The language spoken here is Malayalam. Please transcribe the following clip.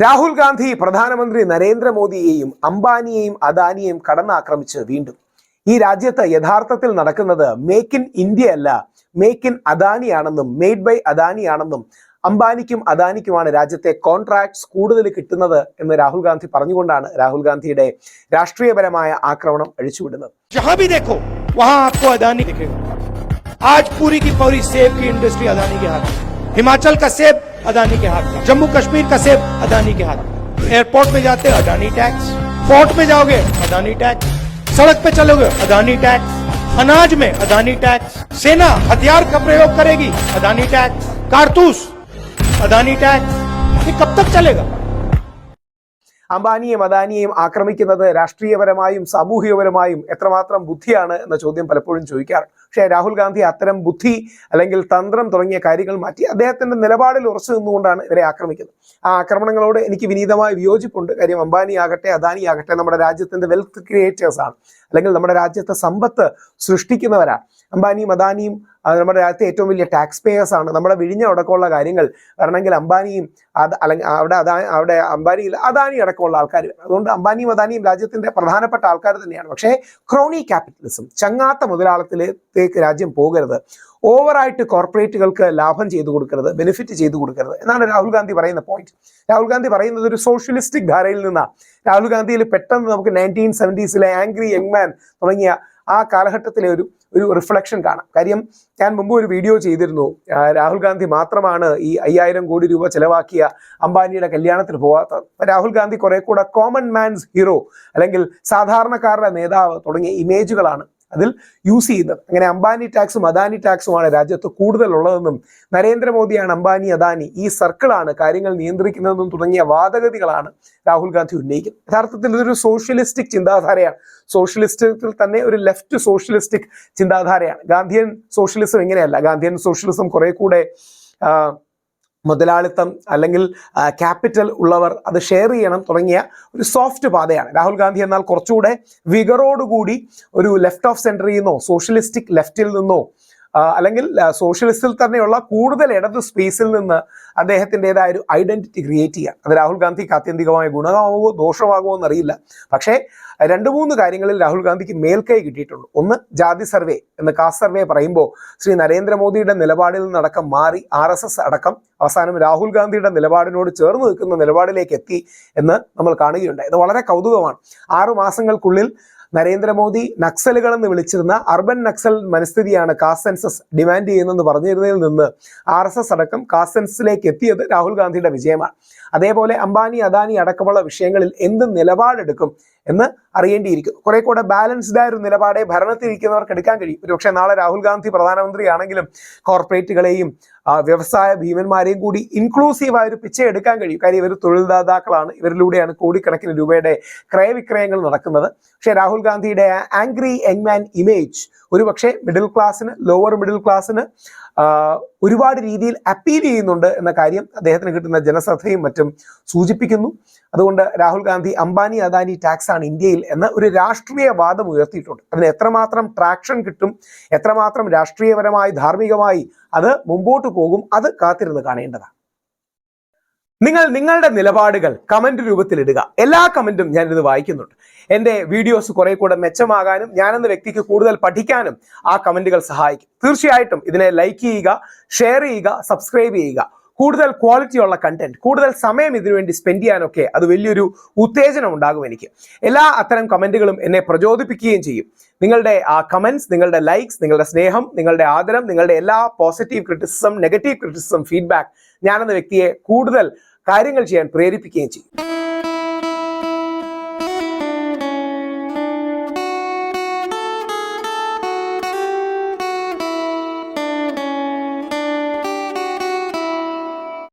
രാഹുൽ ഗാന്ധി പ്രധാനമന്ത്രി നരേന്ദ്രമോദിയെയും അംബാനിയെയും അദാനിയെയും കടന്നാക്രമിച്ച് വീണ്ടും. ഈ രാജ്യത്ത് യഥാർത്ഥത്തിൽ നടക്കുന്നത് മേക്ക് ഇൻ ഇന്ത്യ അല്ല, മേക്ക് ഇൻ അദാനിയാണെന്നും മെയ്ഡ് ബൈ അദാനിയാണെന്നും അംബാനിക്കും അദാനിക്കുമാണ് രാജ്യത്തെ കോൺട്രാക്ട്സ് കൂടുതൽ കിട്ടുന്നത് എന്ന് രാഹുൽ ഗാന്ധി പറഞ്ഞുകൊണ്ടാണ് രാഹുൽ ഗാന്ധിയുടെ രാഷ്ട്രീയപരമായ ആക്രമണം അഴിച്ചുവിടുന്നത്. आज पूरी की पूरी सेब की इंडस्ट्री अदानी के हाथ में, हिमाचल का सेब अदानी के हाथ में, जम्मू कश्मीर का सेब अदानी के हाथ में। एयरपोर्ट में जाते अदानी टैक्स, पोर्ट में जाओगे अदानी टैक्स, सड़क पे चलोगे अदानी टैक्स, अनाज में अदानी टैक्स, सेना हथियार का प्रयोग करेगी अदानी टैक्स, कारतूस अदानी टैक्स। ये कब तक चलेगा? അംബാനിയെയും അദാനിയെയും ആക്രമിക്കുന്നത് രാഷ്ട്രീയപരമായും സാമൂഹികപരമായും എത്രമാത്രം ബുദ്ധിയാണ് എന്ന ചോദ്യം പലപ്പോഴും ചോദിക്കാറ്. പക്ഷേ രാഹുൽ ഗാന്ധി അത്തരം ബുദ്ധി അല്ലെങ്കിൽ തന്ത്രം തുടങ്ങിയ കാര്യങ്ങൾ മാറ്റി അദ്ദേഹത്തിന്റെ നിലപാടിൽ ഉറച്ചു നിന്നുകൊണ്ടാണ് ഇവരെ ആക്രമിക്കുന്നത്. ആ ആക്രമണങ്ങളോട് എനിക്ക് വിനീതമായ വിയോജിപ്പുണ്ട്. കാര്യം അംബാനി ആകട്ടെ അദാനി ആകട്ടെ നമ്മുടെ രാജ്യത്തിന്റെ വെൽത്ത് ക്രിയേറ്റേഴ്സ് ആണ്, അല്ലെങ്കിൽ നമ്മുടെ രാജ്യത്തെ സമ്പത്ത് സൃഷ്ടിക്കുന്നവരാണ്. അംബാനിയും അദാനിയും നമ്മുടെ രാജ്യത്തെ ഏറ്റവും വലിയ ടാക്സ് പേയേഴ്സ് ആണ്. നമ്മുടെ വിഴിഞ്ഞ അടക്കമുള്ള കാര്യങ്ങൾ വരണമെങ്കിൽ അംബാനിയും അല്ലെങ്കിൽ അവിടെ അംബാനിയിൽ അദാനി അടക്കമുള്ള ആൾക്കാർ വേണം. അതുകൊണ്ട് അംബാനിയും അദാനിയും രാജ്യത്തിന്റെ പ്രധാനപ്പെട്ട ആൾക്കാർ തന്നെയാണ്. പക്ഷേ ക്രോണി ക്യാപിറ്റലിസം, ചങ്ങാത്ത മുതലാളിത്തത്തിലേക്ക് രാജ്യം പോകരുത്, ഓവറായിട്ട് കോർപ്പറേറ്റുകൾക്ക് ലാഭം ചെയ്തു കൊടുക്കരുത്, ബെനിഫിറ്റ് ചെയ്തു കൊടുക്കരുത് എന്നാണ് രാഹുൽ ഗാന്ധി പറയുന്ന പോയിന്റ്. രാഹുൽ ഗാന്ധി പറയുന്നത് ഒരു സോഷ്യലിസ്റ്റിക് ധാരയിൽ നിന്നാണ്. രാഹുൽ ഗാന്ധിയിൽ പെട്ടെന്ന് നമുക്ക് 1970s ആംഗ്രി യങ് മാൻ തുടങ്ങിയ ആ കാലഘട്ടത്തിലെ ഒരു റിഫ്ലക്ഷൻ കാണാം. കാര്യം ഞാൻ മുമ്പ് ഒരു വീഡിയോ ചെയ്തിരുന്നു, രാഹുൽ ഗാന്ധി മാത്രമാണ് ഈ 5000 കോടി രൂപ ചെലവാക്കിയ അംബാനിയുടെ കല്യാണത്തിന് പോകാത്തത്. രാഹുൽ ഗാന്ധി കുറെ കൂടെ കോമൺ മാൻസ് ഹീറോ അല്ലെങ്കിൽ സാധാരണക്കാരുടെ നേതാവ് തുടങ്ങിയ ഇമേജുകളാണ് അതിൽ യൂസ് ചെയ്യുന്നത്. അങ്ങനെ അംബാനി ടാക്സും അദാനി ടാക്സുമാണ് രാജ്യത്ത് കൂടുതലുള്ളതെന്നും നരേന്ദ്രമോദിയാണ് അംബാനി അദാനി, ഈ സർക്കിളാണ് കാര്യങ്ങൾ നിയന്ത്രിക്കുന്നതെന്നും തുടങ്ങിയ വാദഗതികളാണ് രാഹുൽ ഗാന്ധി ഉന്നയിക്കുന്നത്. യഥാർത്ഥത്തിൽ ഇതൊരു സോഷ്യലിസ്റ്റിക് ചിന്താധാരയാണ്. സോഷ്യലിസ്റ്റിൽ തന്നെ ഒരു ലെഫ്റ്റ് സോഷ്യലിസ്റ്റിക് ചിന്താധാരയാണ്. ഗാന്ധിയൻ സോഷ്യലിസം എങ്ങനെയല്ല. ഗാന്ധിയൻ സോഷ്യലിസം കുറെ കൂടെ മുതലാളിത്തം അല്ലെങ്കിൽ ക്യാപിറ്റൽ ഉള്ളവർ അത് ഷെയർ ചെയ്യണം തുടങ്ങിയ ഒരു സോഫ്റ്റ് പാതയാണ്. രാഹുൽ ഗാന്ധി എന്നാൽ കുറച്ചുകൂടെ വിഗറോടുകൂടി ഒരു ലെഫ്റ്റ് ഓഫ് സെൻറ്ററിൽ നിന്നോ സോഷ്യലിസ്റ്റിക് ലെഫ്റ്റിൽ നിന്നോ അല്ലെങ്കിൽ സോഷ്യലിസ്റ്റിൽ തന്നെയുള്ള കൂടുതൽ ഇടത് സ്പേസിൽ നിന്ന് അദ്ദേഹത്തിൻ്റെതായ ഒരു ഐഡന്റിറ്റി ക്രിയേറ്റ് ചെയ്യാം. അത് രാഹുൽ ഗാന്ധിക്ക് ആത്യന്തികമായ ഗുണമാകുമോ ദോഷമാകുമോ എന്നറിയില്ല. പക്ഷേ 2-3 കാര്യങ്ങളിൽ രാഹുൽ ഗാന്ധിക്ക് മേൽക്കൈ കിട്ടിയിട്ടുണ്ട്. ഒന്ന്, ജാതി സർവേ എന്ന് കാസ്റ്റ് സർവേ പറയുമ്പോൾ ശ്രീ നരേന്ദ്രമോദിയുടെ നിലപാടിൽ നിന്നടക്കം മാറി RSS അടക്കം അവസാനം രാഹുൽ ഗാന്ധിയുടെ നിലപാടിനോട് ചേർന്ന് നിൽക്കുന്ന നിലപാടിലേക്ക് എത്തി എന്ന് നമ്മൾ കാണുകയുണ്ടായി. ഇത് വളരെ കൗതുകമാണ്. 6 മാസങ്ങൾക്കുള്ളിൽ നരേന്ദ്രമോദി നക്സലുകളെന്ന് വിളിച്ചിരുന്ന അർബൻ നക്സൽ മനസ്ഥിതിയാണ് കാസ്റ്റ് സെൻസസ് ഡിമാൻഡ് ചെയ്യുന്നതെന്ന് പറഞ്ഞിരുന്നതിൽ നിന്ന് RSS അടക്കം കാസ്റ്റ് സെൻസസിലേക്ക് എത്തിയത് രാഹുൽ ഗാന്ധിയുടെ വിജയമാണ്. അതേപോലെ അംബാനി അദാനി അടക്കമുള്ള വിഷയങ്ങളിൽ എന്ത് നിലപാടെടുക്കും എന്ന് അറിയേണ്ടിയിരിക്കുന്നു. കുറെ കൂടെ ബാലൻസ്ഡ് ആയ ഒരു നിലപാടെ ഭരണത്തിലിരിക്കുന്നവർക്ക് എടുക്കാൻ കഴിയും. ഒരുപക്ഷെ നാളെ രാഹുൽ ഗാന്ധി പ്രധാനമന്ത്രിയാണെങ്കിലും കോർപ്പറേറ്റുകളെയും വ്യവസായ ഭീമന്മാരെയും കൂടി ഇൻക്ലൂസീവായ ഒരു പിച്ച എടുക്കാൻ കഴിയും. കാര്യം ഇവർ തൊഴിൽദാതാക്കളാണ്, ഇവരിലൂടെയാണ് കോടിക്കണക്കിന് രൂപയുടെ ക്രയവിക്രയങ്ങൾ നടക്കുന്നത്. പക്ഷേ രാഹുൽ ഗാന്ധിയുടെ ആംഗ്രി യങ് മാൻ ഇമേജ് ഒരുപക്ഷെ മിഡിൽ ക്ലാസ്സിന്, ലോവർ മിഡിൽ ക്ലാസ്സിന് ഒരുപാട് രീതിയിൽ അപ്പീൽ ചെയ്യുന്നുണ്ട് എന്ന കാര്യം അദ്ദേഹത്തിന് കിട്ടുന്ന ജനശ്രദ്ധയും മറ്റും സൂചിപ്പിക്കുന്നു. അതുകൊണ്ട് രാഹുൽ ഗാന്ധി അംബാനി അദാനി ടാക്സ് ആണ് ഇന്ത്യയിൽ എന്ന ഒരു രാഷ്ട്രീയ വാദം ഉയർത്തിയിട്ടുണ്ട്. അതിന് എത്രമാത്രം ട്രാക്ഷൻ കിട്ടും, എത്രമാത്രം രാഷ്ട്രീയപരമായി ധാർമ്മികമായി അത് മുമ്പോട്ട് പോകും, അത് കാത്തിരുന്ന് കാണേണ്ടതാണ്. നിങ്ങളുടെ നിലപാടുകൾ കമന്റ് രൂപത്തിൽ ഇടുക. എല്ലാ കമന്റും ഞാനിത് വായിക്കുന്നുണ്ട്. എൻ്റെ വീഡിയോസ് കുറെ കൂടെ മെച്ചമാകാനും ഞാനെന്ന വ്യക്തിക്ക് കൂടുതൽ പഠിക്കാനും ആ കമന്റുകൾ സഹായിക്കും. തീർച്ചയായിട്ടും ഇതിനെ ലൈക്ക് ചെയ്യുക, ഷെയർ ചെയ്യുക, സബ്സ്ക്രൈബ് ചെയ്യുക. കൂടുതൽ ക്വാളിറ്റിയുള്ള കണ്ടന്റ്, കൂടുതൽ സമയം ഇതിനുവേണ്ടി സ്പെൻഡ് ചെയ്യാനൊക്കെ അത് വലിയൊരു ഉത്തേജനം ഉണ്ടാകും എനിക്ക്. എല്ലാ അത്തരം കമന്റുകളും എന്നെ പ്രചോദിപ്പിക്കുകയും ചെയ്യും. നിങ്ങളുടെ ആ കമന്റ്സ്, നിങ്ങളുടെ ലൈക്സ്, നിങ്ങളുടെ സ്നേഹം, നിങ്ങളുടെ ആദരം, നിങ്ങളുടെ എല്ലാ positive criticism, negative criticism, feedback ഞാനെന്ന വ്യക്തിയെ കൂടുതൽ കാര്യങ്ങൾ ചെയ്യാൻ പ്രേരിപ്പിക്കുകയും ചെയ്യും.